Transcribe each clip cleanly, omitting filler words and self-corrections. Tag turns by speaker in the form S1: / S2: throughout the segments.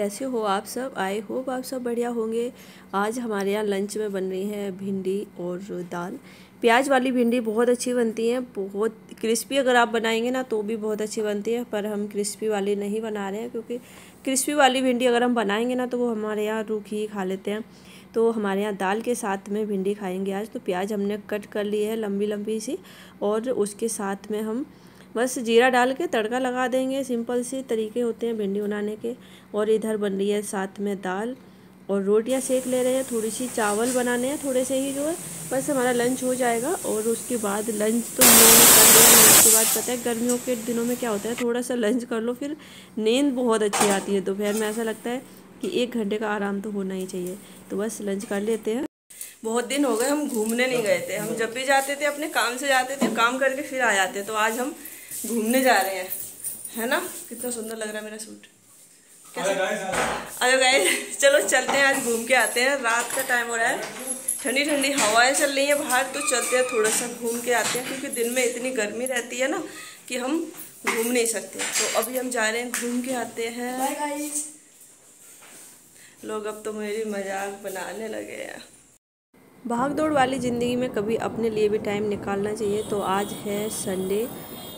S1: कैसे हो आप सब। आई होप आप सब बढ़िया होंगे। आज हमारे यहाँ लंच में बन रही है भिंडी और दाल। प्याज वाली भिंडी बहुत अच्छी बनती है, बहुत क्रिस्पी अगर आप बनाएंगे ना तो भी बहुत अच्छी बनती है, पर हम क्रिस्पी वाली नहीं बना रहे हैं क्योंकि क्रिस्पी वाली भिंडी अगर हम बनाएंगे ना तो वो हमारे यहाँ रूखी ही खा लेते हैं। तो हमारे यहाँ दाल के साथ में भिंडी खाएंगे आज। तो प्याज हमने कट कर ली है लंबी लंबी सी, और उसके साथ में हम बस जीरा डाल के तड़का लगा देंगे। सिंपल से तरीके होते हैं भिंडी बनाने के। और इधर बन रही है साथ में दाल, और रोटियां सेक ले रहे हैं। थोड़ी सी चावल बनाने हैं, थोड़े से ही जो है, बस हमारा लंच हो जाएगा। और उसके बाद लंच तो हम लोगों ने कर लिया। उसके बाद पता है गर्मियों के दिनों में क्या होता है, थोड़ा सा लंच कर लो फिर नींद बहुत अच्छी आती है। दोपहर में ऐसा लगता है कि 1 घंटे का आराम तो होना ही चाहिए। तो बस लंच कर लेते हैं। बहुत दिन हो गए हम घूमने नहीं गए थे। हम जब भी जाते थे अपने काम से जाते थे, काम करके फिर आ जाते। तो आज हम घूमने जा रहे हैं, है ना। कितना सुंदर लग रहा है मेरा सूट। अरे गाइस चलो चलते हैं, आज घूम के आते हैं। रात का टाइम हो रहा है, ठंडी ठंडी हवाएं चल रही है बाहर, तो चलते हैं थोड़ा सा घूम के आते हैं। क्योंकि दिन में इतनी गर्मी रहती है ना कि हम घूम नहीं सकते। तो अभी हम जा रहे हैं, घूम के आते हैं। Bye guys. लोग अब तो मेरी मजाक बनाने लगे हैं। भाग दौड़ वाली ज़िंदगी में कभी अपने लिए भी टाइम निकालना चाहिए। तो आज है संडे,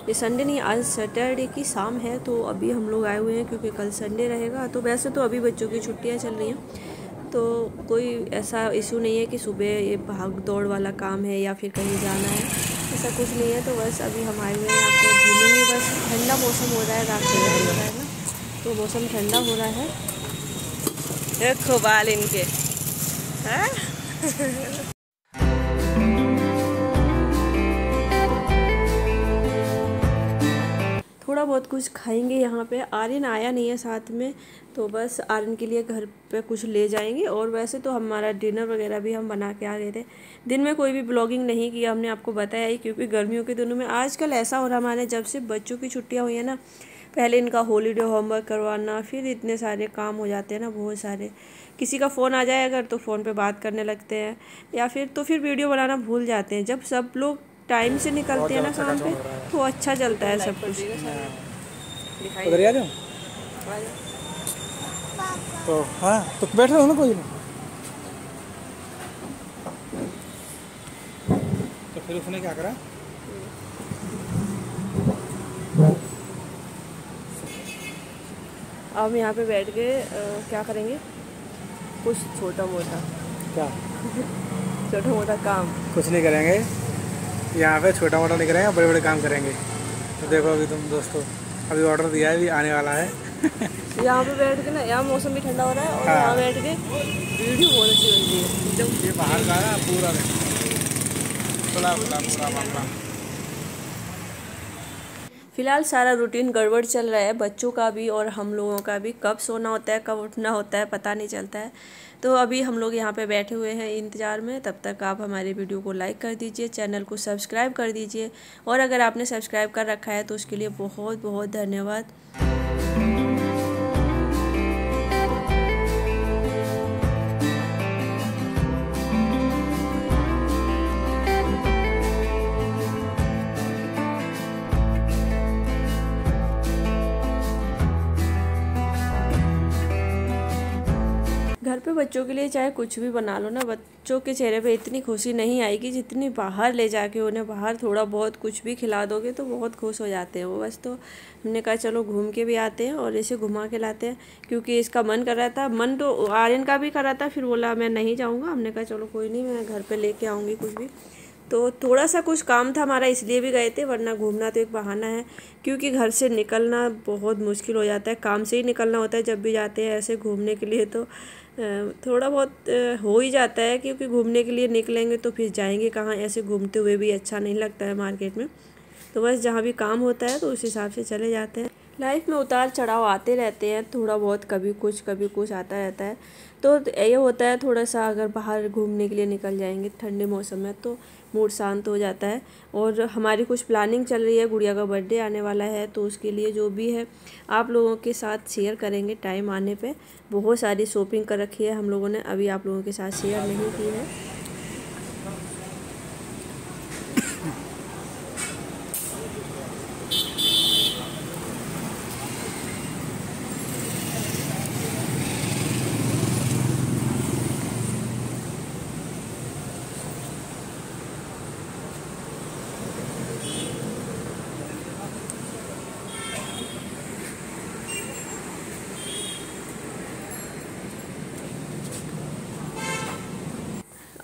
S1: ये संडे नहीं, आज सैटरडे की शाम है। तो अभी हम लोग आए हुए हैं क्योंकि कल संडे रहेगा। तो वैसे तो अभी बच्चों की छुट्टियां चल रही हैं, तो कोई ऐसा इशू नहीं है कि सुबह ये भाग दौड़ वाला काम है या फिर कहीं जाना है, ऐसा कुछ नहीं है। तो बस अभी हम आए हुए हैं यहाँ पे घूमेंगे। बस ठंडा मौसम हो रहा है, रात को हो रहा है ना, तो मौसम ठंडा हो रहा है। देखो बाल इनके हैं। थोड़ा बहुत कुछ खाएंगे यहाँ पे। आर्यन आया नहीं है साथ में, तो बस आर्यन के लिए घर पे कुछ ले जाएंगे। और वैसे तो हमारा डिनर वगैरह भी हम बना के आ गए थे। दिन में कोई भी ब्लॉगिंग नहीं किया, हमने आपको बताया ही, क्योंकि गर्मियों के दिनों में आजकल ऐसा हो रहा हमारे, जब से बच्चों की छुट्टियाँ हुई है ना, पहले इनका हॉलीडे होमवर्क करवाना, फिर इतने सारे काम हो जाते हैं ना, बहुत सारे। किसी का फ़ोन आ जाए अगर तो फ़ोन पे बात करने लगते हैं, या फिर वीडियो बनाना भूल जाते हैं। जब सब लोग टाइम से निकलते हैं ना काम पे तो अच्छा चलता है सब कुछ।
S2: उधर आ जाओ तो हाँ, तो बैठ रहे हो ना कोई। तो फिर उसने क्या करा,
S1: अब यहाँ पे बैठ के क्या करेंगे, कुछ छोटा मोटा।
S2: क्या
S1: छोटा मोटा काम
S2: कुछ नहीं करेंगे यहाँ पे, छोटा मोटा नहीं करेंगे, बड़े बड़े काम करेंगे। तो देखो अभी तुम दोस्तों, अभी ऑर्डर दिया है, अभी आने वाला है।
S1: यहाँ पे बैठ के ना, यहाँ मौसम भी ठंडा हो रहा है, और
S2: हाँ।
S1: यहाँ बैठ के वीडियो बहुत अच्छी बनती है एकदम।
S2: ये बाहर का है पूरा पूरा मामला।
S1: फिलहाल सारा रूटीन गड़बड़ चल रहा है, बच्चों का भी और हम लोगों का भी। कब सोना होता है कब उठना होता है पता नहीं चलता है। तो अभी हम लोग यहाँ पे बैठे हुए हैं इंतज़ार में। तब तक आप हमारे वीडियो को लाइक कर दीजिए, चैनल को सब्सक्राइब कर दीजिए, और अगर आपने सब्सक्राइब कर रखा है तो उसके लिए बहुत बहुत धन्यवाद। घर पे बच्चों के लिए चाहे कुछ भी बना लो ना, बच्चों के चेहरे पे इतनी खुशी नहीं आएगी जितनी बाहर ले जाके उन्हें बाहर थोड़ा बहुत कुछ भी खिला दोगे तो बहुत खुश हो जाते हैं वो। बस तो हमने कहा चलो घूम के भी आते हैं और इसे घुमा के लाते हैं, क्योंकि इसका मन कर रहा था। मन तो आर्यन का भी कर रहा था, फिर बोला मैं नहीं जाऊँगा। हमने कहा चलो कोई नहीं, मैं घर पर लेके आऊँगी कुछ भी। तो थोड़ा सा कुछ काम था हमारा, इसलिए भी गए थे, वरना घूमना तो एक बहाना है। क्योंकि घर से निकलना बहुत मुश्किल हो जाता है, काम से ही निकलना होता है जब भी जाते हैं ऐसे घूमने के लिए। तो थोड़ा बहुत हो ही जाता है, क्योंकि घूमने के लिए निकलेंगे तो फिर जाएंगे कहाँ, ऐसे घूमते हुए भी अच्छा नहीं लगता है मार्केट में। तो बस जहाँ भी काम होता है तो उस हिसाब से चले जाते हैं। लाइफ में उतार चढ़ाव आते रहते हैं, थोड़ा बहुत कभी कुछ आता रहता है। तो ये होता है थोड़ा सा, अगर बाहर घूमने के लिए निकल जाएंगे ठंडे मौसम में तो मूड शांत हो जाता है। और हमारी कुछ प्लानिंग चल रही है, गुड़िया का बर्थडे आने वाला है, तो उसके लिए जो भी है आप लोगों के साथ शेयर करेंगे टाइम आने पे। बहुत सारी शॉपिंग कर रखी है हम लोगों ने, अभी आप लोगों के साथ शेयर नहीं की है।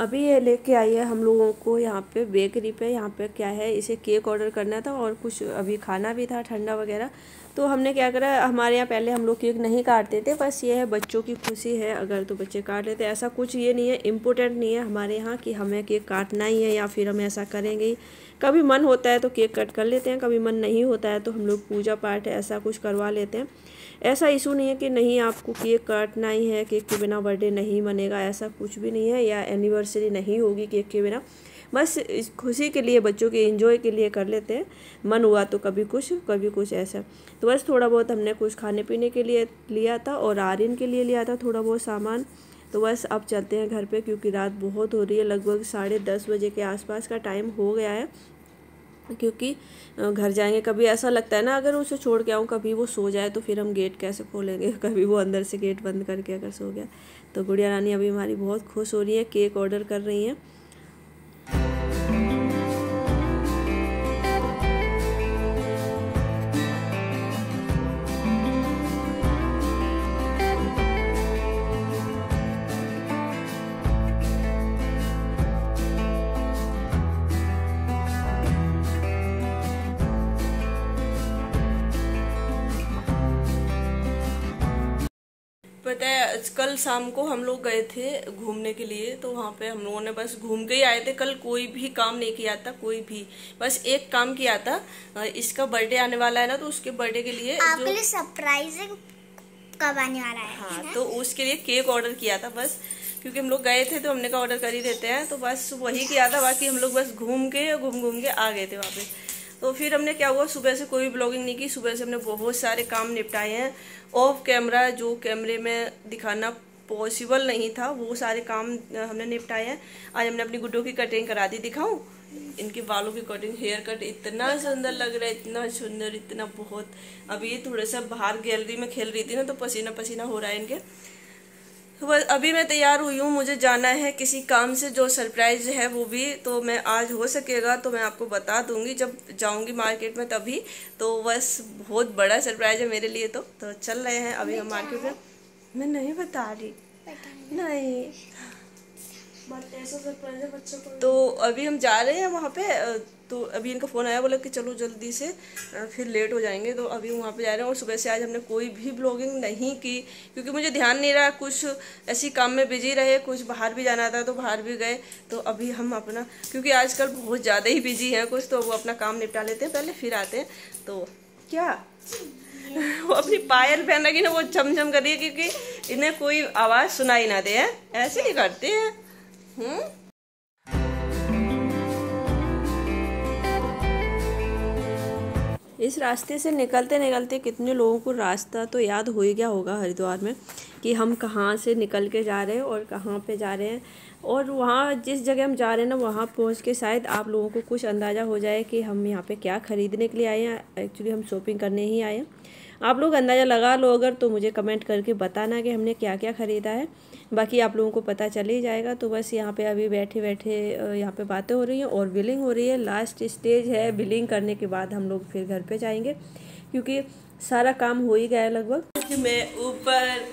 S1: अभी ये लेके आई है हम लोगों को यहाँ पे बेकरी पे। यहाँ पे क्या है, इसे केक ऑर्डर करना था और कुछ अभी खाना भी था ठंडा वगैरह। तो हमने क्या करा, हमारे यहाँ पहले हम लोग केक नहीं काटते थे, बस ये है बच्चों की खुशी है अगर तो बच्चे काट लेते। ऐसा कुछ ये नहीं है, इम्पोर्टेंट नहीं है हमारे यहाँ कि हमें केक काटना ही है या फिर हम ऐसा करेंगे ही। कभी मन होता है तो केक कट कर लेते हैं, कभी मन नहीं होता है तो हम लोग पूजा पाठ ऐसा कुछ करवा लेते हैं। ऐसा इशू नहीं है कि नहीं आपको केक काटना ही है, केक के बिना बर्थडे नहीं बनेगा, ऐसा कुछ भी नहीं है, या एनिवर्सरी नहीं होगी केक के बिना। बस इस खुशी के लिए, बच्चों के एंजॉय के लिए कर लेते हैं। मन हुआ तो कभी कुछ ऐसा। तो बस थोड़ा बहुत हमने कुछ खाने पीने के लिए लिया था और आर्यन के लिए लिया था थोड़ा बहुत सामान। तो बस अब चलते हैं घर पे, क्योंकि रात बहुत हो रही है, लगभग 10:30 बजे के आसपास का टाइम हो गया है। क्योंकि घर जाएंगे, कभी ऐसा लगता है ना अगर उसे छोड़ के आऊँ, कभी वो सो जाए तो फिर हम गेट कैसे खोलेंगे, कभी वो अंदर से गेट बंद करके अगर सो गया। तो गुड़िया रानी अभी हमारी बहुत खुश हो रही है, केक ऑर्डर कर रही हैं। पता है कल शाम को हम लोग गए थे घूमने के लिए, तो वहाँ पे हम लोगों ने बस घूम के ही आए थे। कल कोई भी काम नहीं किया था, कोई भी, बस एक काम किया था। इसका बर्थडे आने वाला है ना, तो उसके बर्थडे के लिए
S3: आपके लिए सरप्राइज कब आने वाला है।
S1: हाँ, तो उसके लिए केक ऑर्डर किया था बस, क्योंकि हम लोग गए थे तो हमने कहा ऑर्डर कर ही देते हैं, तो बस वही किया था। बाकी हम लोग बस घूम के आ गए थे वहाँ पे। तो फिर हमने क्या हुआ, सुबह से कोई ब्लॉगिंग नहीं की। सुबह से हमने बहुत सारे काम निपटाए हैं ऑफ कैमरा, जो कैमरे में दिखाना पॉसिबल नहीं था, वो सारे काम हमने निपटाए हैं। आज हमने अपनी गुड्डों की कटिंग करा दी, दिखाऊं? इनके बालों की कटिंग, हेयर कट इतना सुंदर लग रहा है, इतना सुंदर, इतना बहुत। अभी थोड़ा सा बाहर गैलरी में खेल रही थी ना, तो पसीना पसीना हो रहा है इनके। तो बस अभी मैं तैयार हुई हूँ, मुझे जाना है किसी काम से, जो सरप्राइज है वो भी तो मैं आज हो सकेगा तो मैं आपको बता दूंगी जब जाऊंगी मार्केट में तभी। तो बस बहुत बड़ा सरप्राइज है मेरे लिए। तो चल रहे हैं अभी हम मार्केट में। मैं नहीं बता रही, नहीं ऐसा सरप्राइज है बच्चों को। तो अभी हम जा रहे हैं वहाँ पे। तो अभी इनका फ़ोन आया, बोला कि चलो जल्दी से, फिर लेट हो जाएंगे। तो अभी वहाँ पे जा रहे हैं। और सुबह से आज हमने कोई भी ब्लॉगिंग नहीं की, क्योंकि मुझे ध्यान नहीं रहा, कुछ ऐसी काम में बिजी रहे, कुछ बाहर भी जाना था तो बाहर भी गए। तो अभी हम अपना, क्योंकि आजकल बहुत ज़्यादा ही बिजी हैं कुछ, तो वो अपना काम निपटा लेते हैं पहले, फिर आते हैं। तो क्या वो अपनी पायल पहन रखी ना, वो झमझम कर रही है, क्योंकि इन्हें कोई आवाज़ सुनाई ना दे। ऐसे नहीं करते हैं। इस रास्ते से निकलते निकलते कितने लोगों को रास्ता तो याद हो ही गया होगा हरिद्वार में, कि हम कहाँ से निकल के जा रहे हैं और कहाँ पे जा रहे हैं। और वहाँ जिस जगह हम जा रहे हैं ना, वहाँ पहुँच के शायद आप लोगों को कुछ अंदाज़ा हो जाए कि हम यहाँ पे क्या ख़रीदने के लिए आए हैं। एक्चुअली हम शॉपिंग करने ही आए हैं। आप लोग अंदाज़ा लगा लो अगर, तो मुझे कमेंट करके बताना कि हमने क्या क्या ख़रीदा है। बाकी आप लोगों को पता चल ही जाएगा। तो बस यहाँ पे अभी बैठे बैठे यहाँ पे बातें हो रही हैं और बिलिंग हो रही है। लास्ट स्टेज है, बिलिंग करने के बाद हम लोग फिर घर पे जाएंगे, क्योंकि सारा काम हो ही गया है लगभग। मैं ऊपर,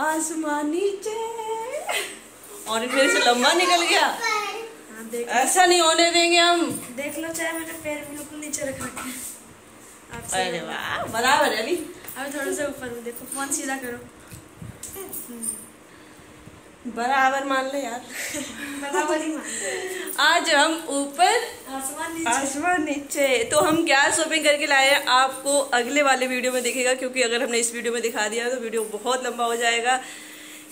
S1: आसमान नीचे, और मेरे से लंबा निकल गया। ऐसा नहीं होने देंगे हम।
S3: देख लो, चाहे मैंने पैर बिल्कुल नीचे रख रखे हैं।
S1: अरे वाह, बराबर है। अभी
S3: थोड़ा सा ऊपर में देखो, फोन सीधा करो,
S1: बराबर मान ले यार।
S3: बराबर ही मान।
S1: आज हम ऊपर, आसमान नीचे। तो हम क्या शॉपिंग करके लाए हैं आपको अगले वाले वीडियो में दिखेगा, क्योंकि अगर हमने इस वीडियो में दिखा दिया तो वीडियो बहुत लंबा हो जाएगा।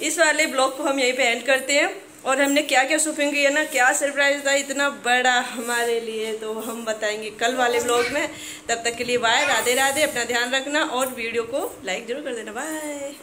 S1: इस वाले ब्लॉग को हम यहीं पे एंड करते हैं। और हमने क्या क्या शॉपिंग की है ना, क्या सरप्राइज था इतना बड़ा हमारे लिए, तो हम बताएंगे कल वाले ब्लॉग में। तब तक के लिए बाय, राधे राधे, अपना ध्यान रखना और वीडियो को लाइक जरूर कर देना। बाय।